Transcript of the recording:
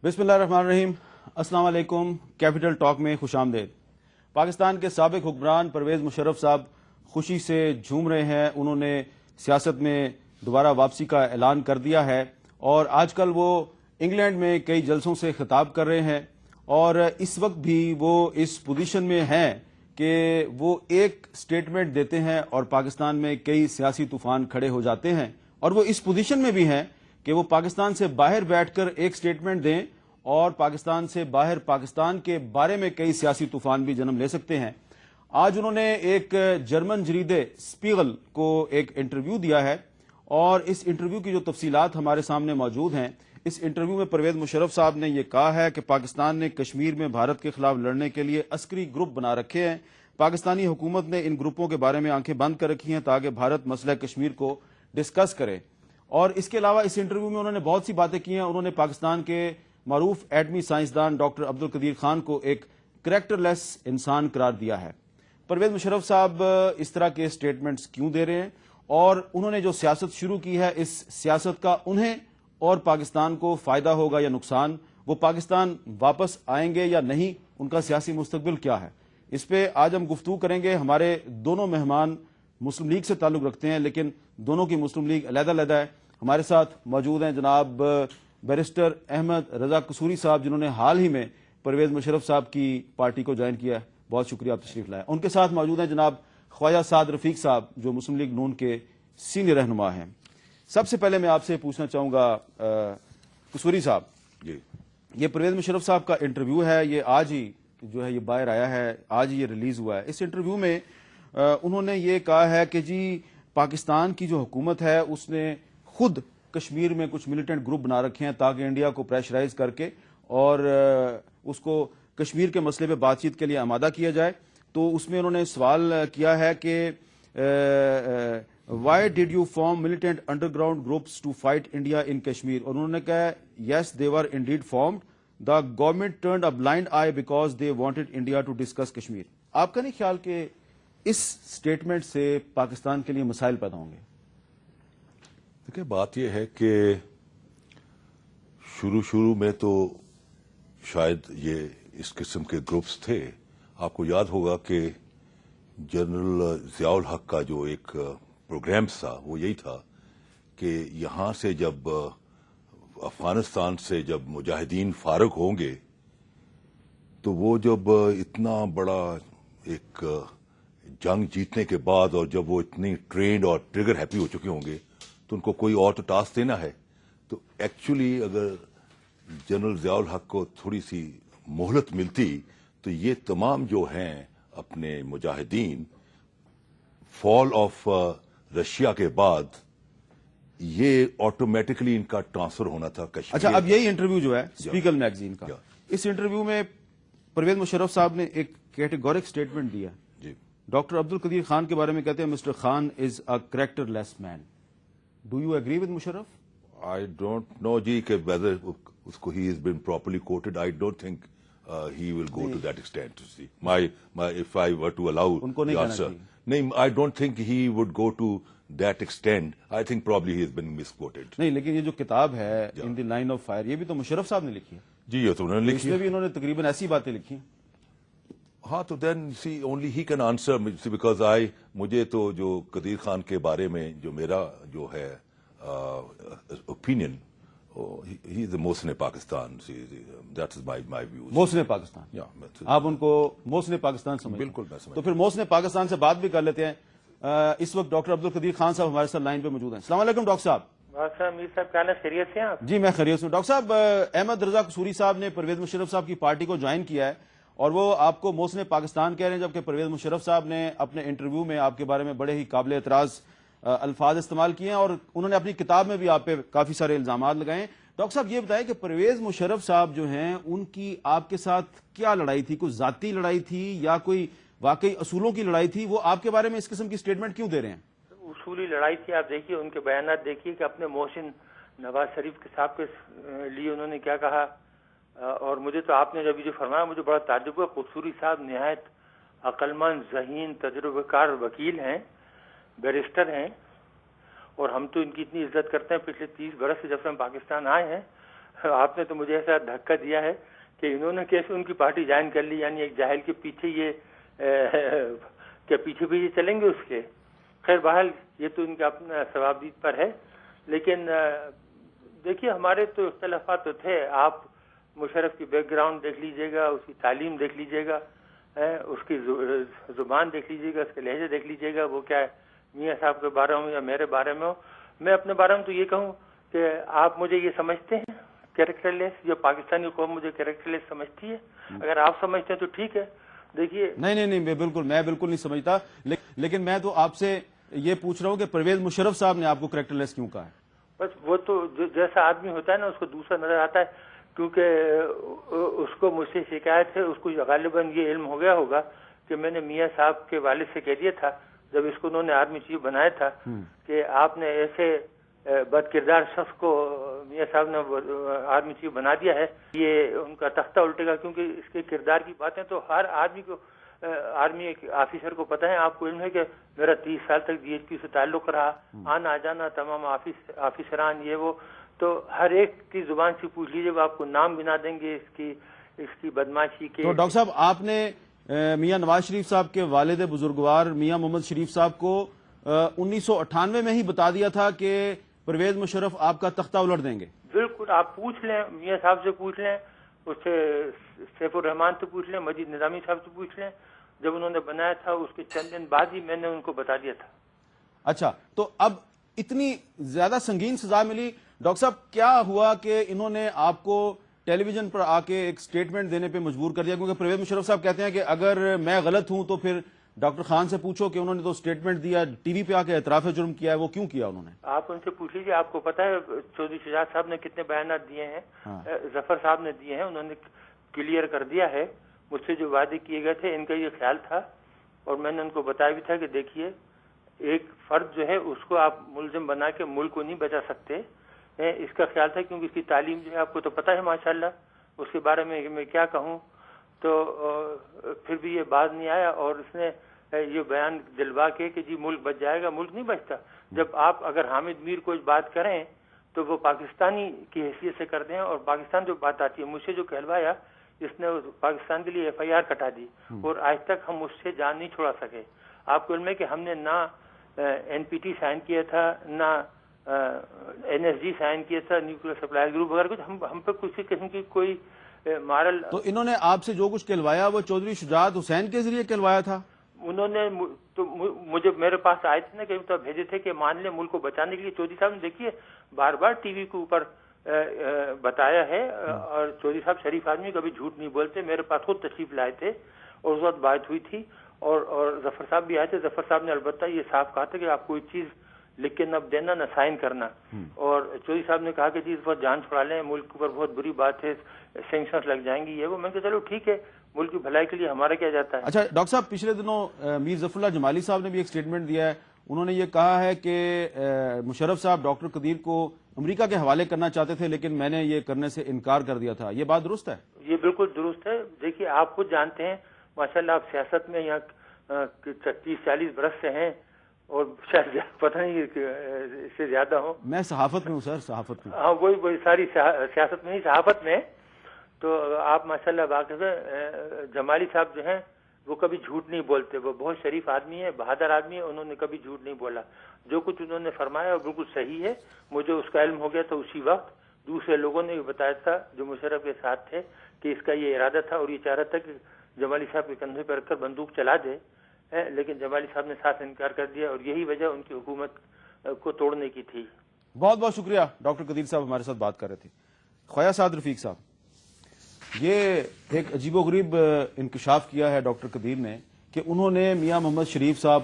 बिस्मिल्लाहिर्रहमानिर्रहीम। अस्सलाम वालेकुम। कैपिटल टॉक में खुश आमदेद। पाकिस्तान के साबिक हुक्मरान परवेज़ मुशर्रफ साहब खुशी से झूम रहे हैं। उन्होंने सियासत में दोबारा वापसी का ऐलान कर दिया है और आजकल वो इंग्लैंड में कई जलसों से खिताब कर रहे हैं और इस वक्त भी वो इस पोजीशन में हैं कि वो एक स्टेटमेंट देते हैं और पाकिस्तान में कई सियासी तूफान खड़े हो जाते हैं और वो इस पोजीशन में भी हैं कि वो पाकिस्तान से बाहर बैठकर एक स्टेटमेंट दें और पाकिस्तान से बाहर पाकिस्तान के बारे में कई सियासी तूफान भी जन्म ले सकते हैं। आज उन्होंने एक जर्मन जरीदे स्पीगल को एक इंटरव्यू दिया है और इस इंटरव्यू की जो तफसीलात हमारे सामने मौजूद हैं। इस इंटरव्यू में परवेज़ मुशर्रफ साहब ने यह कहा है कि पाकिस्तान ने कश्मीर में भारत के खिलाफ लड़ने के लिए अस्करी ग्रुप बना रखे हैं। पाकिस्तानी हुकूमत ने इन ग्रुपों के बारे में आंखें बंद कर रखी हैं ताकि भारत मसला कश्मीर को डिस्कस करे। और इसके अलावा इस इंटरव्यू में उन्होंने बहुत सी बातें की हैं। उन्होंने पाकिस्तान के मारूफ एटमी साइंसदान डॉक्टर अब्दुल कदीर खान को एक करैक्टरलेस इंसान करार दिया है। परवेज़ मुशर्रफ साहब इस तरह के स्टेटमेंट्स क्यों दे रहे हैं और उन्होंने जो सियासत शुरू की है, इस सियासत का उन्हें और पाकिस्तान को फायदा होगा या नुकसान, वो पाकिस्तान वापस आएंगे या नहीं, उनका सियासी मुस्तकबिल क्या है, इस पे आज हम गुफ्तगू करेंगे। हमारे दोनों मेहमान मुस्लिम लीग से ताल्लुक रखते हैं लेकिन दोनों की मुस्लिम लीग अलग-अलग है। हमारे साथ मौजूद हैं जनाब बैरिस्टर अहमद रजा कसूरी साहब, जिन्होंने हाल ही में परवेज़ मुशर्रफ साहब की पार्टी को ज्वाइन किया है। बहुत शुक्रिया आप तशरीफ लाए। उनके साथ मौजूद हैं जनाब ख्वाजा साद रफीक साहब, जो मुस्लिम लीग नून के सीनियर रहनुमा हैं। सबसे पहले मैं आपसे पूछना चाहूंगा कसूरी साहब, ये परवेज़ मुशर्रफ साहब का इंटरव्यू है, ये आज ही जो है ये बाहर आया है, आज ही ये रिलीज हुआ है। इस इंटरव्यू में उन्होंने ये कहा है कि जी पाकिस्तान की जो हुकूमत है उसने खुद कश्मीर में कुछ मिलिटेंट ग्रुप बना रखे हैं ताकि इंडिया को प्रेशराइज करके और उसको कश्मीर के मसले पे बातचीत के लिए आमादा किया जाए। तो उसमें उन्होंने सवाल किया है कि why did you form militant underground groups to fight India in Kashmir, और उन्होंने कहा yes they were indeed formed, the government turned a blind eye because they wanted India to discuss Kashmir. आपका नहीं ख्याल कि इस स्टेटमेंट से पाकिस्तान के लिए मसाइल पैदा होंगे? देखिए, बात यह है कि शुरू में तो शायद ये इस किस्म के ग्रुप्स थे। आपको याद होगा कि जनरल ज़ियाउल हक का जो एक प्रोग्राम था वो यही था कि यहाँ से जब अफगानिस्तान से जब मुजाहिदीन फारग होंगे तो वो जब इतना बड़ा एक जंग जीतने के बाद और जब वो इतनी ट्रेंड और ट्रिगर हैप्पी हो चुके होंगे तो उनको कोई और तो टास्क देना है। तो एक्चुअली अगर जनरल ज़ियाउल हक को थोड़ी सी मोहलत मिलती तो ये तमाम जो हैं अपने मुजाहिदीन फॉल ऑफ रशिया के बाद ये ऑटोमेटिकली इनका ट्रांसफर होना था कश्मीर। अच्छा, अब यही इंटरव्यू जो है स्पीगल मैगजीन का, इस इंटरव्यू में परवेज़ मुशर्रफ साहब ने एक कैटेगोरिक स्टेटमेंट दिया जी। डॉक्टर अब्दुल कदीर खान के बारे में कहते हैं mister Khan is a characterless man. Do you agree with Musharraf? I don't know जी कि वेदर उसको he is been properly quoted. I don't think he will go to that extent to see my if I were to allow the answer. No, I don't think he would go to that extent. I think probably he has been misquoted. नहीं, लेकिन ये जो किताब है in the line of fire, ये भी तो मुशर्रफ साहब ने लिखी है जी। ये तो उन्होंने लिखी है, इसमें भी इन्होंने तकरीबन ऐसी बातें लिखी हैं। हाँ, तो then C only he can answer because मुझे तो जो कदीर खान के बारे में जो मेरा जो है opinion, he is the Mohsin Pakistan, that is my view. Mohsin Pakistan, आप उनको मोहसिन पाकिस्तान समझते? बिल्कुल मैं समझता। तो फिर मोहसिन पाकिस्तान से बात भी कर लेते हैं। इस वक्त डॉक्टर अब्दुल कदीर खान साहब हमारे साथ लाइन पे मौजूद हैं। अस्सलाम वालेकुम डॉक्टर साहब। मीर साहब क्या खैरियत से हैं आप? जी मैं खैरियत हूँ। डॉक्टर साहब, अहमद रजा कसूरी साहब ने परवेज़ मुशर्रफ साहब की पार्टी को ज्वाइन किया है और वो आपको मोहसिन पाकिस्तान कह रहे हैं, जबकि परवेज़ मुशर्रफ साहब ने अपने इंटरव्यू में आपके बारे में बड़े ही काबिल एतराज अल्फाज इस्तेमाल किए हैं और उन्होंने अपनी किताब में भी आप पे काफी सारे इल्जामात लगाए। डॉक्टर साहब ये बताएं कि परवेज़ मुशर्रफ साहब जो हैं उनकी आपके साथ क्या लड़ाई थी? कोई जाती लड़ाई थी या कोई वाकई असूलों की लड़ाई थी? वो आपके बारे में इस किस्म की स्टेटमेंट क्यों दे रहे हैं? उसूली लड़ाई थी। आप देखिए उनके बयानात देखिए कि अपने मोहसिन नवाज शरीफ के साहब के लिए उन्होंने क्या कहा। और मुझे तो आपने जब जो फरमाया मुझे बड़ा ताज्जुब हुआ। कसूरी साहब निहायत अक्लमंद, ज़हीन, तजुर्बेकार वकील हैं, बैरिस्टर हैं और हम तो इनकी इतनी इज्जत करते हैं। पिछले 30 बरस से जब से हम पाकिस्तान आए हैं آپ نے تو مجھے ایسا دھکا دیا ہے کہ انہوں نے کیسے ان کی پارٹی جوائن کر لی، یعنی ایک جاہل کے پیچھے یہ کیا پیچھے بھی یہ چلیں گے اس کے. خیر بہرحال یہ تو ان کا اپنا ثوابدید پر ہے. لیکن دیکھیے ہمارے تو اختلافات تو تھے. آپ مشرف کی بیک گراؤنڈ دیکھ لیجئے گا، اس کی تعلیم دیکھ لیجئے گا، اس کی زبان دیکھ لیجئے گا، اس کے لہجے دیکھ لیجئے گا. وہ کیا ہے میاں صاحب کے بارے میں یا میرے بارے میں ہو. میں اپنے بارے میں تو یہ کہوں کہ آپ مجھے یہ سمجھتے ہیں کیریکٹر لیس، جو پاکستانی قوم مجھے کیریکٹر لیس سمجھتی ہے. اگر آپ سمجھتے ہیں تو ٹھیک ہے. دیکھیے نہیں میں بالکل نہیں سمجھتا، لیکن میں تو آپ سے یہ پوچھ رہا ہوں کہ پرویز مشرف صاحب نے آپ کو کریکٹر لیس کیوں کہا ہے؟ بس وہ تو جیسا آدمی ہوتا ہے نا اس کو دوسرا نظر آتا ہے، کیونکہ اس کو مجھ سے شکایت ہے. اس کو غالباً یہ علم ہو گیا ہوگا کہ میں نے میاں صاحب کے والد سے کہہ دیا تھا جب اس کو انہوں نے آرمی چیف بنایا تھا کہ آپ نے ایسے بد کردار شخص کو میاں صاحب نے آرمی چیف بنا دیا ہے، یہ ان کا تختہ الٹے گا. کیونکہ اس کے کردار کی باتیں تو ہر آدمی کو، آرمی آفیسر کو پتہ ہے. آپ کو علم ہے کہ میرا 30 سال تک ڈی ایچ پی سے تعلق رہا، آنا جانا تمام آفیسران یہ وہ، تو ہر ایک کی زبان سے پوچھ لیجیے وہ آپ کو نام بنا دیں گے اس کی بدماشی کے. تو ڈاکٹر صاحب آپ نے میاں نواز شریف صاحب کے والد بزرگوار میاں محمد شریف صاحب کو 1998 میں ہی بتا دیا تھا کہ پرویز مشرف آپ کا تختہ الٹ دیں گے. بالکل آپ پوچھ لیں، میاں صاحب سے پوچھ لیں، اس سے سیف الرحمان سے پوچھ لیں، مجید نظامی صاحب سے پوچھ لیں. جب انہوں نے بنایا تھا اس کے چند دن بعد ہی میں نے ان کو بتا دیا تھا. اچھا تو اب اتنی زیادہ سنگین سزا ملی. ڈاکٹر صاحب کیا ہوا کہ انہوں نے آپ کو ٹیلی ویژن پر آ کے ایک سٹیٹمنٹ دینے پہ مجبور کر دیا؟ کیونکہ پرویز مشرف صاحب کہتے ہیں کہ اگر میں غلط ہوں تو پھر ڈاکٹر خان سے پوچھو کہ انہوں نے تو سٹیٹمنٹ دیا، ٹی وی پہ آ کے اعتراف جرم کیا ہے، وہ کیوں کیا انہوں نے؟ آپ ان سے پوچھ لیجیے. آپ کو پتا ہے چودھری شجاعت صاحب نے کتنے بیانات دیے ہیں، ظفر صاحب نے دیے ہیں. انہوں نے کلیئر کر دیا ہے مجھ سے جو وعدے کیے گئے تھے. ان کا یہ خیال تھا اور میں نے ان کو بتایا بھی تھا کہ دیکھیے ایک فرد جو ہے اس کو آپ ملزم بنا کے ملک کو نہیں بچا سکتے. اس کا خیال تھا کیونکہ اس کی تعلیم جو ہے آپ کو تو پتہ ہے ماشاءاللہ، اس کے بارے میں کیا کہوں. تو پھر بھی یہ بات نہیں آیا اور اس نے یہ بیان دلوا کے کہ جی ملک بچ جائے گا. ملک نہیں بچتا. جب آپ اگر حامد میر کوئی بات کریں تو وہ پاکستانی کی حیثیت سے کرتے ہیں، اور پاکستان جو بات آتی ہے مجھ سے جو کہلوایا اس نے پاکستان کے لیے ایف آئی آر کٹا دی اور آج تک ہم اس سے جان نہیں چھڑا سکے. آپ کو علم ہے کہ ہم نے نہ این پی ٹی سائن کیا تھا، نہ این ایس جی سائن کیا تھا، نیوکلیر سپلائی گروپ وغیرہ کچھ. ہم پہ کسی قسم کی کوئی مارل. تو انہوں نے آپ سے جو کچھ کہلوایا وہ چودھری شجاعت حسین کے ذریعے کہلوایا تھا؟ انہوں نے تو مجھے میرے پاس آئے تھے نا کہ تو بھیجے تھے کہ مان لیں ملک کو بچانے کے لیے. چودھری صاحب نے دیکھیے بار بار ٹی وی کے اوپر بتایا ہے، اور چودھری صاحب شریف آدمی کبھی جھوٹ نہیں بولتے. میرے پاس خود تشریف لائے تھے اور اس وقت بات ہوئی تھی، اور ظفر صاحب بھی آئے تھے. ظفر صاحب نے البتہ یہ صاف کہا تھا کہ آپ کوئی چیز لکھ کے نہ دینا نہ سائن کرنا. اور چودھری صاحب نے کہا کہ جی اس وقت جان چھڑا لیں، ملک کے اوپر بہت بری بات ہے، سینکشنز لگ جائیں گی یہ وہ. میں کہ چلو ٹھیک ہے، ملک کی بھلائی کے لیے ہمارا کیا جاتا ہے. اچھا ڈاکٹر صاحب پچھلے دنوں میر ظفر اللہ جمالی صاحب نے بھی ایک سٹیٹمنٹ دیا ہے. انہوں نے یہ کہا ہے کہ مشرف صاحب ڈاکٹر قدیر کو امریکہ کے حوالے کرنا چاہتے تھے لیکن میں نے یہ کرنے سے انکار کر دیا تھا. یہ بات درست ہے؟ یہ بالکل درست ہے. دیکھیے آپ خود جانتے ہیں ماشاءاللہ آپ سیاست میں یہاں 30-40 برس سے ہیں اور شاید پتہ نہیں اس سے زیادہ ہوں. میں صحافت میں ہوں سر، صحافت میں. ہاں وہی ساری سیاست میں نہیں، صحافت میں. تو آپ ماشاءاللہ واقف ہے. جمالی صاحب جو ہیں وہ کبھی جھوٹ نہیں بولتے. وہ بہت شریف آدمی ہے، بہادر آدمی ہے. انہوں نے کبھی جھوٹ نہیں بولا. جو کچھ انہوں نے فرمایا وہ بالکل صحیح ہے. مجھے اس کا علم ہو گیا تو اسی وقت دوسرے لوگوں نے بھی بتایا تھا جو مشرف کے ساتھ تھے کہ اس کا یہ ارادہ تھا اور یہ چاہ رہا تھا کہ جمالی صاحب کے کندھے پر رکھ کر بندوق چلا دے. لیکن جمالی صاحب نے ساتھ انکار کر دیا اور یہی وجہ ان کی حکومت کو توڑنے کی تھی. بہت بہت شکریہ. ڈاکٹر قدیر صاحب ہمارے ساتھ بات کر رہے تھے. خواجہ سعد رفیق صاحب، یہ ایک عجیب و غریب انکشاف کیا ہے ڈاکٹر قدیر نے کہ انہوں نے میاں محمد شریف صاحب